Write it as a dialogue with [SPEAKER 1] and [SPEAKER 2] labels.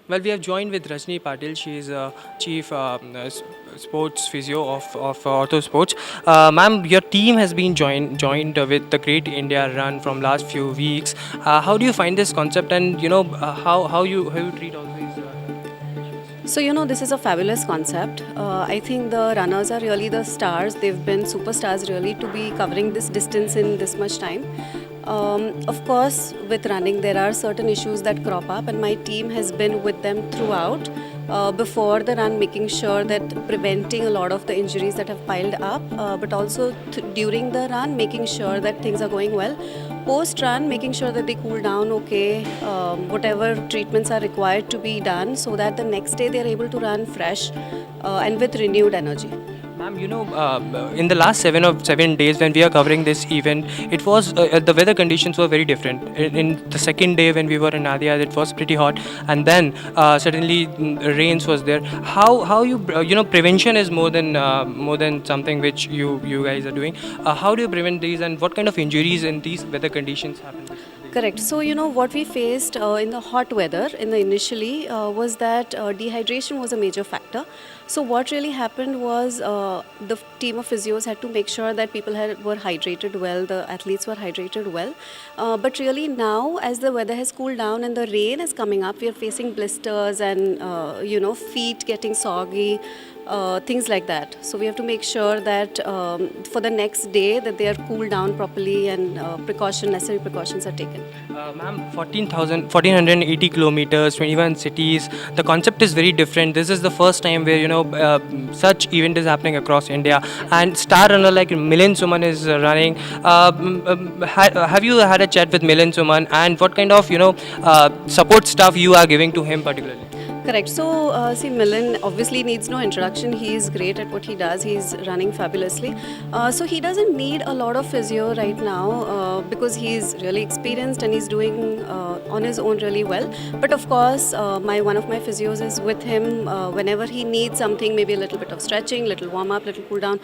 [SPEAKER 1] Well, we have joined with Rajni Patil. She is chief sports physio of Ortho Sports. Ma'am, your team has been joined with the Great India Run from last few weeks. How do you find this concept, and how you treat all these?
[SPEAKER 2] So, this is a fabulous concept. I think the runners are really the stars. They've been superstars really to be covering this distance in this much time. Of course, with running, there are certain issues that crop up, and my team has been with them throughout. Before the run, making sure that preventing a lot of the injuries that have piled up, but also during the run, making sure that things are going well. Post run, making sure that they cool down okay, whatever treatments are required to be done so that the next day they are able to run fresh and with renewed energy.
[SPEAKER 1] Ma'am, in the last 7 days when we are covering this event, it was the weather conditions were very different. In the second day when we were in Nadia, it was pretty hot, and then suddenly rains was there. How you prevention is more than something which you guys are doing. How do you prevent these, and what kind of injuries in these weather conditions happen?
[SPEAKER 2] Correct. So, what we faced in the hot weather in the initially was that dehydration was a major factor. So, what really happened was the team of physios had to make sure that were hydrated well, the athletes were hydrated well. But really now, as the weather has cooled down and the rain is coming up, we are facing blisters and, feet getting soggy. Things like that. So we have to make sure that for the next day that they are cooled down properly and necessary precautions are taken.
[SPEAKER 1] Ma'am, 1,480 kilometers, 21 cities. The concept is very different. This is the first time where such event is happening across India, and star runner like Milind Suman is running. Have you had a chat with Milind Suman, and what kind of support stuff you are giving to him particularly?
[SPEAKER 2] Correct. So, see, Milan obviously needs no introduction. He is great at what he does. He's running fabulously. So, he doesn't need a lot of physio right now because he's really experienced and he's doing on his own really well. But of course, one of my physios is with him whenever he needs something, maybe a little bit of stretching, little warm up, little cool down.